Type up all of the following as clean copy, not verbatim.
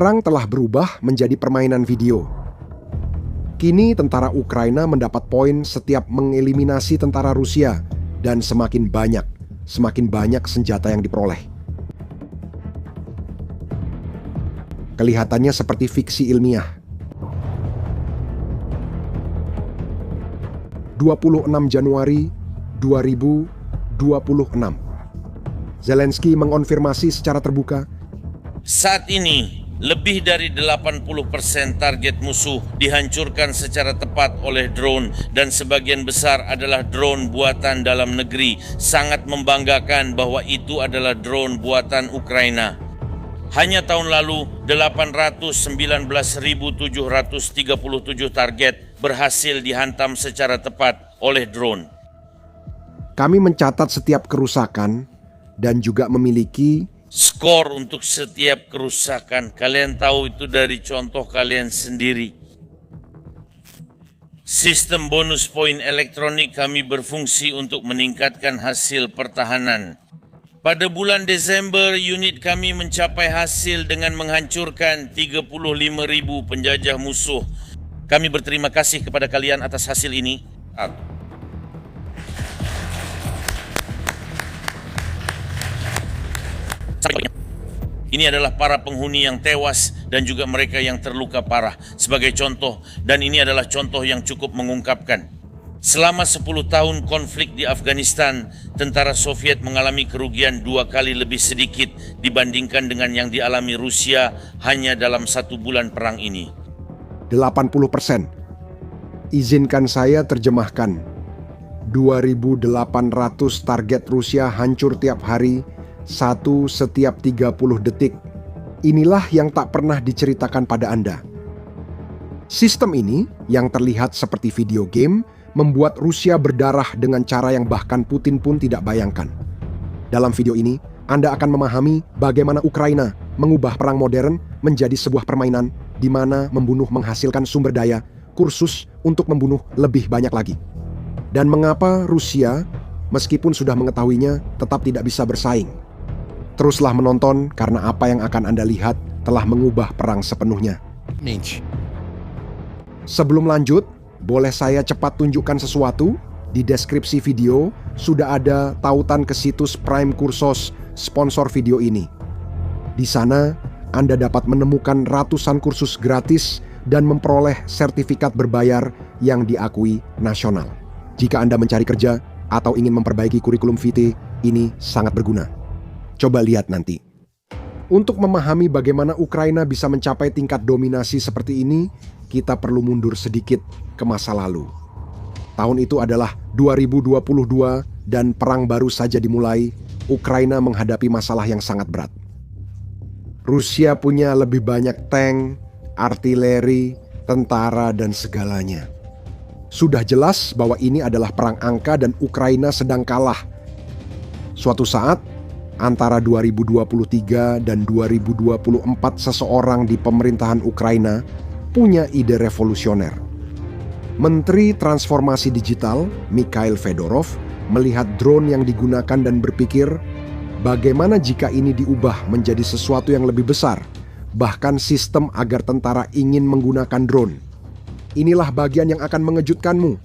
Perang telah berubah menjadi permainan video. Kini tentara Ukraina mendapat poin setiap mengeliminasi tentara Rusia dan semakin banyak senjata yang diperoleh. Kelihatannya seperti fiksi ilmiah. 26 Januari 2026. Zelensky mengonfirmasi secara terbuka, saat ini, lebih dari 80% target musuh dihancurkan secara tepat oleh drone dan sebagian besar adalah drone buatan dalam negeri. Sangat membanggakan bahwa itu adalah drone buatan Ukraina. Hanya tahun lalu, 819.737 target berhasil dihantam secara tepat oleh drone. Kami mencatat setiap kerusakan dan juga memiliki skor untuk setiap kerusakan. Kalian tahu itu dari contoh kalian sendiri. Sistem bonus poin elektronik kami berfungsi untuk meningkatkan hasil pertahanan. Pada bulan Desember, unit kami mencapai hasil dengan menghancurkan 35.000 penjajah musuh. Kami berterima kasih kepada kalian atas hasil ini. Ini adalah para penghuni yang tewas dan juga mereka yang terluka parah sebagai contoh, dan ini adalah contoh yang cukup mengungkapkan. Selama 10 tahun konflik di Afghanistan, tentara Soviet mengalami kerugian 2 kali lebih sedikit dibandingkan dengan yang dialami Rusia hanya dalam 1 bulan perang ini. 80%. Izinkan saya terjemahkan. 2.800 target Rusia hancur tiap hari, satu setiap 30 detik. Inilah yang tak pernah diceritakan pada Anda. Sistem ini, yang terlihat seperti video game, membuat Rusia berdarah dengan cara yang bahkan Putin pun tidak bayangkan. Dalam video ini, Anda akan memahami bagaimana Ukraina mengubah perang modern menjadi sebuah permainan di mana membunuh menghasilkan sumber daya, kursus untuk membunuh lebih banyak lagi. Dan mengapa Rusia, meskipun sudah mengetahuinya, tetap tidak bisa bersaing. Teruslah menonton karena apa yang akan Anda lihat telah mengubah perang sepenuhnya. Sebelum lanjut, boleh saya cepat tunjukkan sesuatu? Di deskripsi video sudah ada tautan ke situs Prime Kursos, sponsor video ini. Di sana, Anda dapat menemukan ratusan kursus gratis dan memperoleh sertifikat berbayar yang diakui nasional. Jika Anda mencari kerja atau ingin memperbaiki kurikulum vitae, ini sangat berguna. Coba lihat nanti. Untuk memahami bagaimana Ukraina bisa mencapai tingkat dominasi seperti ini, kita perlu mundur sedikit ke masa lalu. Tahun itu adalah 2022 dan perang baru saja dimulai. Ukraina menghadapi masalah yang sangat berat. Rusia punya lebih banyak tank, artileri, tentara, dan segalanya. Sudah jelas bahwa ini adalah perang angka dan Ukraina sedang kalah. Suatu saat, antara 2023 dan 2024 seseorang di pemerintahan Ukraina punya ide revolusioner. Menteri Transformasi Digital, Mikhail Fedorov, melihat drone yang digunakan dan berpikir, bagaimana jika ini diubah menjadi sesuatu yang lebih besar, bahkan sistem agar tentara ingin menggunakan drone. Inilah bagian yang akan mengejutkanmu.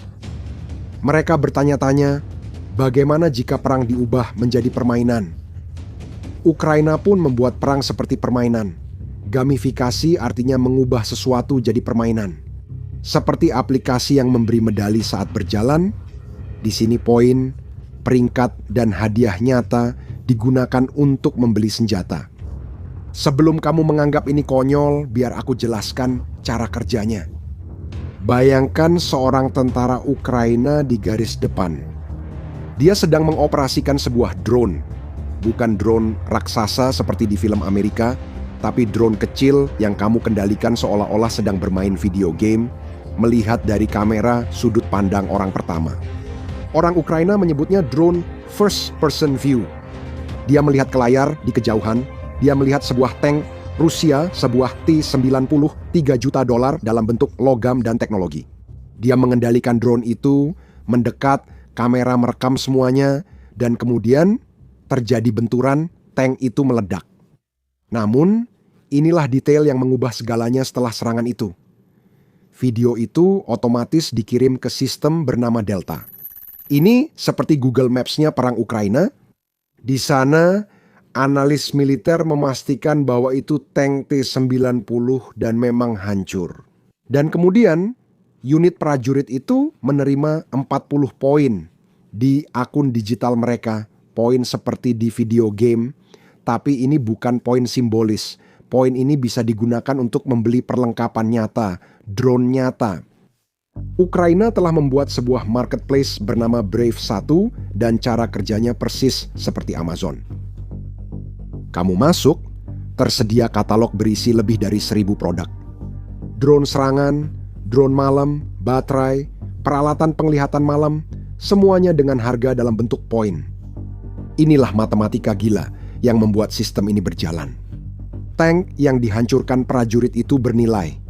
Mereka bertanya-tanya, bagaimana jika perang diubah menjadi permainan? Ukraina pun membuat perang seperti permainan. Gamifikasi artinya mengubah sesuatu jadi permainan. Seperti aplikasi yang memberi medali saat berjalan, di sini poin, peringkat, dan hadiah nyata digunakan untuk membeli senjata. Sebelum kamu menganggap ini konyol, biar aku jelaskan cara kerjanya. Bayangkan seorang tentara Ukraina di garis depan. Dia sedang mengoperasikan sebuah drone. Bukan drone raksasa seperti di film Amerika, tapi drone kecil yang kamu kendalikan seolah-olah sedang bermain video game, melihat dari kamera sudut pandang orang pertama. Orang Ukraina menyebutnya drone first person view. Dia melihat ke layar di kejauhan, dia melihat sebuah tank Rusia, sebuah T-90, $3 juta dalam bentuk logam dan teknologi. Dia mengendalikan drone itu, mendekat, kamera merekam semuanya, dan kemudian terjadi benturan, tank itu meledak. Namun, inilah detail yang mengubah segalanya setelah serangan itu. Video itu otomatis dikirim ke sistem bernama Delta. Ini seperti Google Maps-nya perang Ukraina. Di sana, analis militer memastikan bahwa itu tank T-90 dan memang hancur. Dan kemudian, unit prajurit itu menerima 40 poin di akun digital mereka. Poin seperti di video game, tapi ini bukan poin simbolis. Poin ini bisa digunakan untuk membeli perlengkapan nyata, drone nyata. Ukraina telah membuat sebuah marketplace bernama Brave 1 dan cara kerjanya persis seperti Amazon. Kamu masuk, tersedia katalog berisi lebih dari 1.000 produk. Drone serangan, drone malam, baterai, peralatan penglihatan malam, semuanya dengan harga dalam bentuk poin. Inilah matematika gila yang membuat sistem ini berjalan. Tank yang dihancurkan prajurit itu bernilai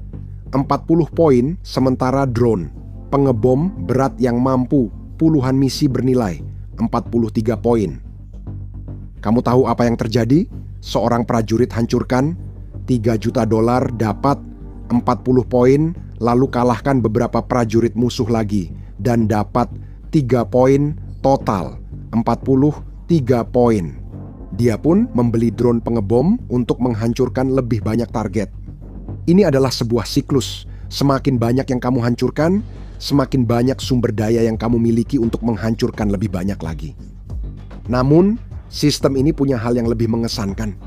40 poin, sementara drone, pengebom berat yang mampu puluhan misi bernilai 43 poin. Kamu tahu apa yang terjadi? Seorang prajurit hancurkan, $3 juta dapat 40 poin, lalu kalahkan beberapa prajurit musuh lagi, dan dapat 3 poin total, 43 poin. Dia pun membeli drone pengebom untuk menghancurkan lebih banyak target. Ini adalah sebuah siklus. Semakin banyak yang kamu hancurkan, semakin banyak sumber daya yang kamu miliki untuk menghancurkan lebih banyak lagi. Namun, sistem ini punya hal yang lebih mengesankan.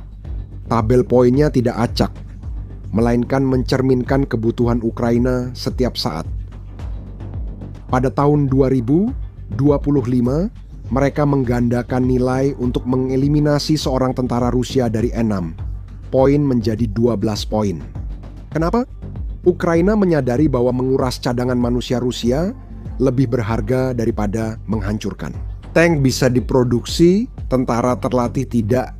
Tabel poinnya tidak acak, melainkan mencerminkan kebutuhan Ukraina setiap saat. Pada tahun 2025, mereka menggandakan nilai untuk mengeliminasi seorang tentara Rusia dari 6 poin menjadi 12 poin. Kenapa? Ukraina menyadari bahwa menguras cadangan manusia Rusia lebih berharga daripada menghancurkan. Tank bisa diproduksi, tentara terlatih tidak,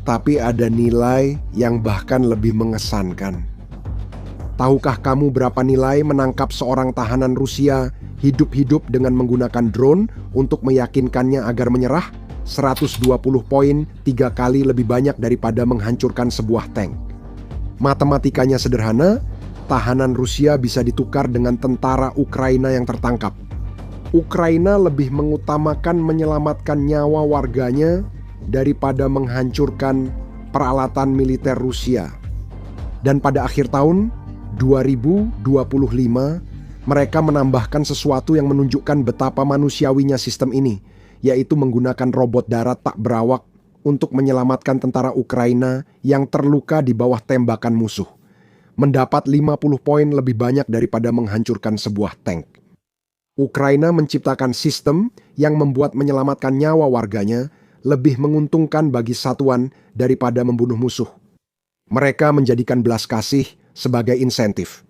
tapi ada nilai yang bahkan lebih mengesankan. Tahukah kamu berapa nilai menangkap seorang tahanan Rusia hidup-hidup dengan menggunakan drone untuk meyakinkannya agar menyerah? 120 poin, 3 kali lebih banyak daripada menghancurkan sebuah tank. Matematikanya sederhana, tahanan Rusia bisa ditukar dengan tentara Ukraina yang tertangkap. Ukraina lebih mengutamakan menyelamatkan nyawa warganya daripada menghancurkan peralatan militer Rusia. Dan pada akhir tahun 2025, mereka menambahkan sesuatu yang menunjukkan betapa manusiawinya sistem ini, yaitu menggunakan robot darat tak berawak untuk menyelamatkan tentara Ukraina yang terluka di bawah tembakan musuh. Mendapat 50 poin lebih banyak daripada menghancurkan sebuah tank. Ukraina menciptakan sistem yang membuat menyelamatkan nyawa warganya lebih menguntungkan bagi satuan daripada membunuh musuh. Mereka menjadikan belas kasih sebagai insentif.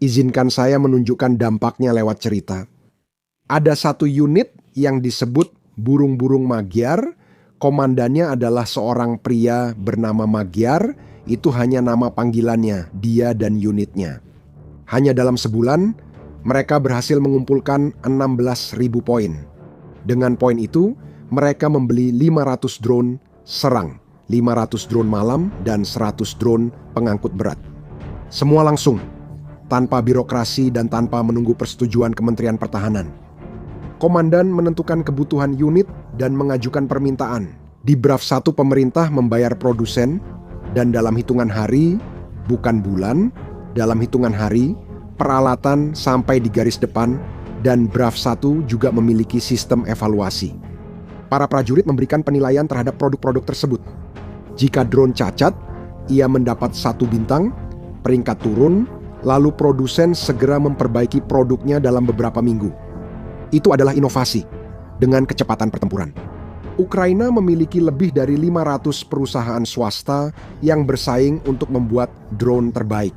Izinkan saya menunjukkan dampaknya lewat cerita. Ada satu unit yang disebut burung-burung Magyar. Komandannya adalah seorang pria bernama Magyar. Itu hanya nama panggilannya, dia dan unitnya. Hanya dalam sebulan, mereka berhasil mengumpulkan 16.000 poin. Dengan poin itu, mereka membeli 500 drone serang, 500 drone malam, dan 100 drone pengangkut berat. Semua langsung, tanpa birokrasi dan tanpa menunggu persetujuan Kementerian Pertahanan. Komandan menentukan kebutuhan unit dan mengajukan permintaan. Di Brave 1 pemerintah membayar produsen, dan dalam hitungan hari, bukan bulan, dalam hitungan hari, peralatan sampai di garis depan, dan Brave 1 juga memiliki sistem evaluasi. Para prajurit memberikan penilaian terhadap produk-produk tersebut. Jika drone cacat, ia mendapat 1 bintang, peringkat turun, lalu produsen segera memperbaiki produknya dalam beberapa minggu. Itu adalah inovasi dengan kecepatan pertempuran. Ukraina memiliki lebih dari 500 perusahaan swasta yang bersaing untuk membuat drone terbaik.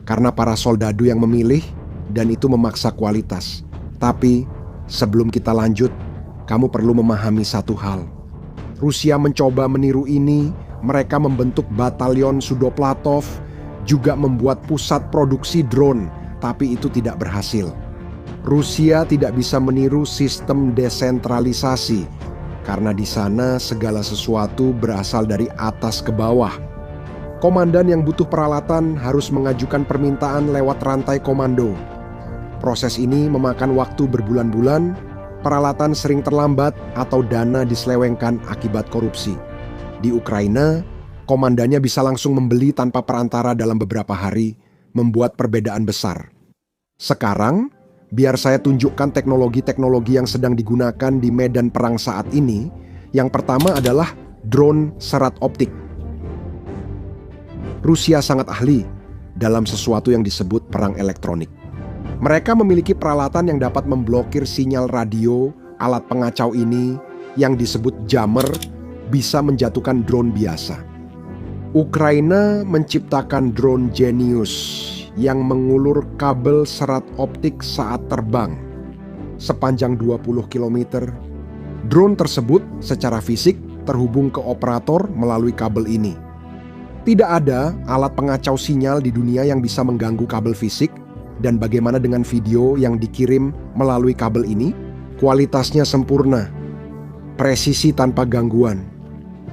Karena para soldado yang memilih, dan itu memaksa kualitas. Tapi sebelum kita lanjut, kamu perlu memahami satu hal. Rusia mencoba meniru ini, mereka membentuk batalion Sudoplatov, juga membuat pusat produksi drone, tapi itu tidak berhasil. Rusia tidak bisa meniru sistem desentralisasi, karena di sana segala sesuatu berasal dari atas ke bawah. Komandan yang butuh peralatan harus mengajukan permintaan lewat rantai komando. Proses ini memakan waktu berbulan-bulan, peralatan sering terlambat atau dana diselewengkan akibat korupsi. Di Ukraina, komandannya bisa langsung membeli tanpa perantara dalam beberapa hari, membuat perbedaan besar. Sekarang, biar saya tunjukkan teknologi-teknologi yang sedang digunakan di medan perang saat ini. Yang pertama adalah drone serat optik. Rusia sangat ahli dalam sesuatu yang disebut perang elektronik. Mereka memiliki peralatan yang dapat memblokir sinyal radio. Alat pengacau ini yang disebut jammer bisa menjatuhkan drone biasa. Ukraina menciptakan drone Genius yang mengulur kabel serat optik saat terbang sepanjang 20 km. Drone tersebut secara fisik terhubung ke operator melalui kabel ini. Tidak ada alat pengacau sinyal di dunia yang bisa mengganggu kabel fisik. Dan bagaimana dengan video yang dikirim melalui kabel ini? Kualitasnya sempurna, presisi tanpa gangguan.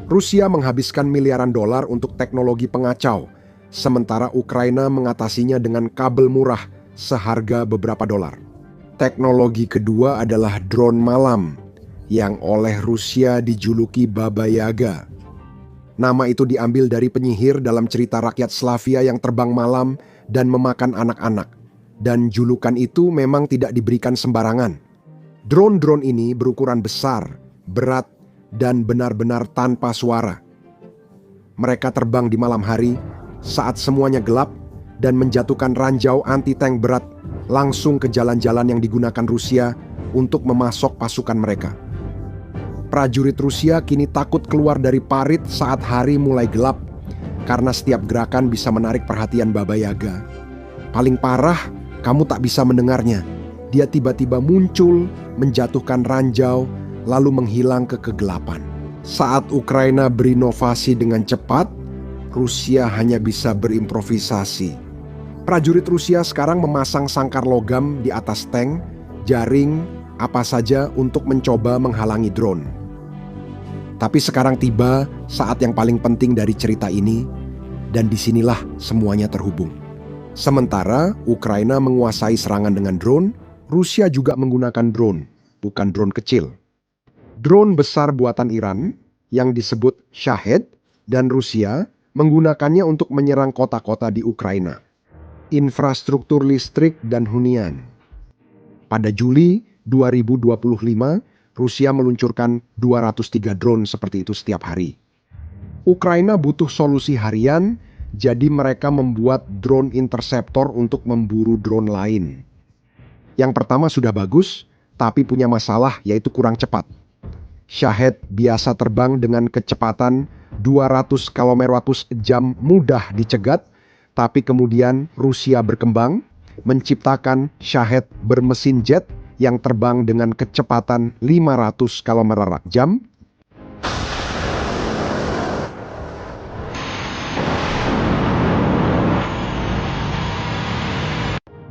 Rusia menghabiskan miliaran dolar untuk teknologi pengacau, sementara Ukraina mengatasinya dengan kabel murah seharga beberapa dolar. Teknologi kedua adalah drone malam, yang oleh Rusia dijuluki Baba Yaga. Nama itu diambil dari penyihir dalam cerita rakyat Slavia yang terbang malam dan memakan anak-anak. Dan julukan itu memang tidak diberikan sembarangan. Drone-drone ini berukuran besar, berat, dan benar-benar tanpa suara. Mereka terbang di malam hari saat semuanya gelap dan menjatuhkan ranjau anti-tank berat langsung ke jalan-jalan yang digunakan Rusia untuk memasok pasukan mereka. Prajurit Rusia kini takut keluar dari parit saat hari mulai gelap karena setiap gerakan bisa menarik perhatian Baba Yaga. Paling parah, kamu tak bisa mendengarnya. Dia tiba-tiba muncul, menjatuhkan ranjau, lalu menghilang ke kegelapan. Saat Ukraina berinovasi dengan cepat, Rusia hanya bisa berimprovisasi. Prajurit Rusia sekarang memasang sangkar logam di atas tank, jaring, apa saja untuk mencoba menghalangi drone. Tapi sekarang tiba saat yang paling penting dari cerita ini, dan disinilah semuanya terhubung. Sementara Ukraina menguasai serangan dengan drone, Rusia juga menggunakan drone, bukan drone kecil. Drone besar buatan Iran yang disebut Shahed dan Rusia menggunakannya untuk menyerang kota-kota di Ukraina, infrastruktur listrik dan hunian. Pada Juli 2025, Rusia meluncurkan 203 drone seperti itu setiap hari. Ukraina butuh solusi harian, jadi mereka membuat drone interceptor untuk memburu drone lain. Yang pertama sudah bagus, tapi punya masalah yaitu kurang cepat. Shahed biasa terbang dengan kecepatan 200 km/jam mudah dicegat, tapi kemudian Rusia berkembang, menciptakan Shahed bermesin jet yang terbang dengan kecepatan 500 km/jam.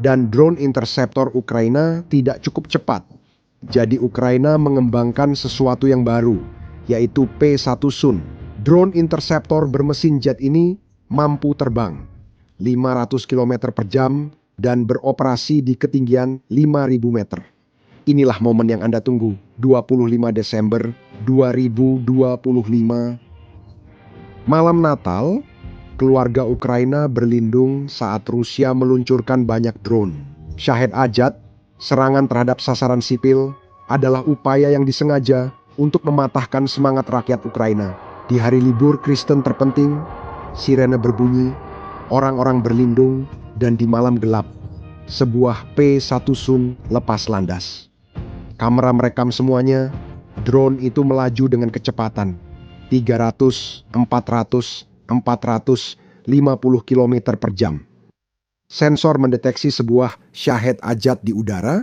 Dan drone interceptor Ukraina tidak cukup cepat. Jadi Ukraina mengembangkan sesuatu yang baru, yaitu P1 Sun. Drone interceptor bermesin jet ini mampu terbang 500 km per jam dan beroperasi di ketinggian 5.000 meter. Inilah momen yang Anda tunggu, 25 Desember 2025. Malam Natal, keluarga Ukraina berlindung saat Rusia meluncurkan banyak drone. Shahed Ajat, serangan terhadap sasaran sipil, adalah upaya yang disengaja untuk mematahkan semangat rakyat Ukraina. Di hari libur Kristen terpenting, sirene berbunyi, orang-orang berlindung, dan di malam gelap, sebuah P1 Sun lepas landas. Kamera merekam semuanya. Drone itu melaju dengan kecepatan 300, 400, 450 km per jam. Sensor mendeteksi sebuah Shahed Ajat di udara.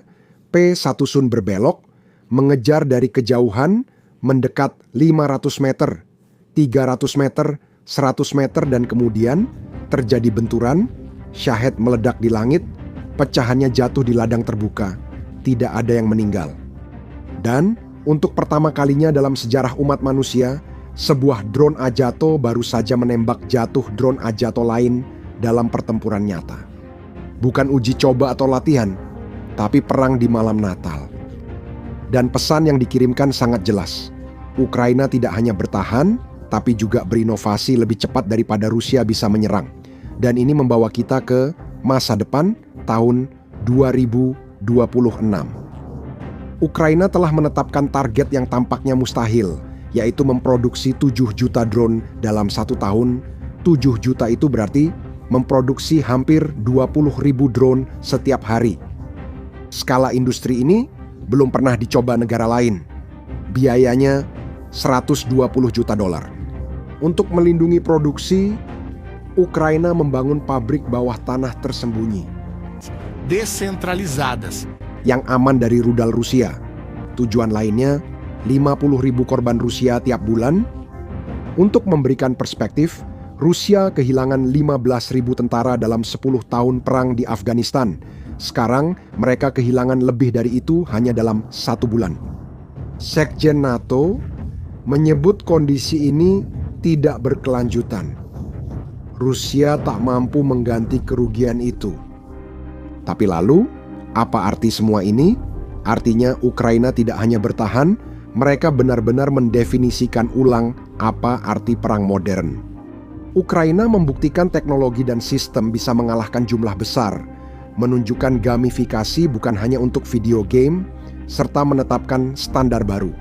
P1 Sun berbelok, mengejar dari kejauhan, mendekat 500 meter, 300 meter, 100 meter, dan kemudian terjadi benturan. Shahed meledak di langit, pecahannya jatuh di ladang terbuka. Tidak ada yang meninggal. Dan untuk pertama kalinya dalam sejarah umat manusia, sebuah drone Ajato baru saja menembak jatuh drone Ajato lain dalam pertempuran nyata. Bukan uji coba atau latihan, tapi perang di malam Natal. Dan pesan yang dikirimkan sangat jelas. Ukraina tidak hanya bertahan, tapi juga berinovasi lebih cepat daripada Rusia bisa menyerang. Dan ini membawa kita ke masa depan tahun 2026. Ukraina telah menetapkan target yang tampaknya mustahil, yaitu memproduksi 7 juta drone dalam 1 tahun. 7 juta itu berarti memproduksi hampir 20.000 drone setiap hari. Skala industri ini belum pernah dicoba negara lain. Biayanya $120 juta. Untuk melindungi produksi, Ukraina membangun pabrik bawah tanah tersembunyi descentralizadas yang aman dari rudal Rusia. Tujuan lainnya, 50.000 korban Rusia tiap bulan. Untuk memberikan perspektif, Rusia kehilangan 15.000 tentara dalam 10 tahun perang di Afghanistan. Sekarang mereka kehilangan lebih dari itu hanya dalam 1 bulan. Sekjen NATO menyebut kondisi ini tidak berkelanjutan. Rusia tak mampu mengganti kerugian itu. Tapi lalu, apa arti semua ini? Artinya Ukraina tidak hanya bertahan, mereka benar-benar mendefinisikan ulang apa arti perang modern. Ukraina membuktikan teknologi dan sistem bisa mengalahkan jumlah besar, menunjukkan gamifikasi bukan hanya untuk video game, serta menetapkan standar baru.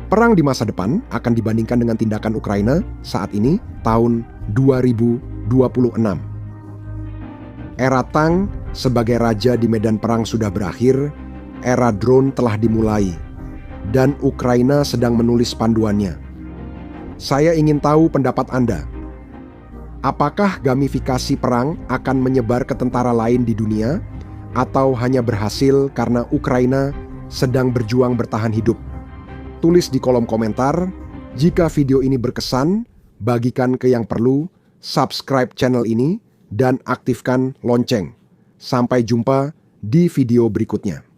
Perang di masa depan akan dibandingkan dengan tindakan Ukraina saat ini, tahun 2026. Era Tang sebagai raja di medan perang sudah berakhir, era drone telah dimulai, dan Ukraina sedang menulis panduannya. Saya ingin tahu pendapat Anda. Apakah gamifikasi perang akan menyebar ke tentara lain di dunia, atau hanya berhasil karena Ukraina sedang berjuang bertahan hidup? Tulis di kolom komentar. Jika video ini berkesan, bagikan ke yang perlu, subscribe channel ini, dan aktifkan lonceng. Sampai jumpa di video berikutnya.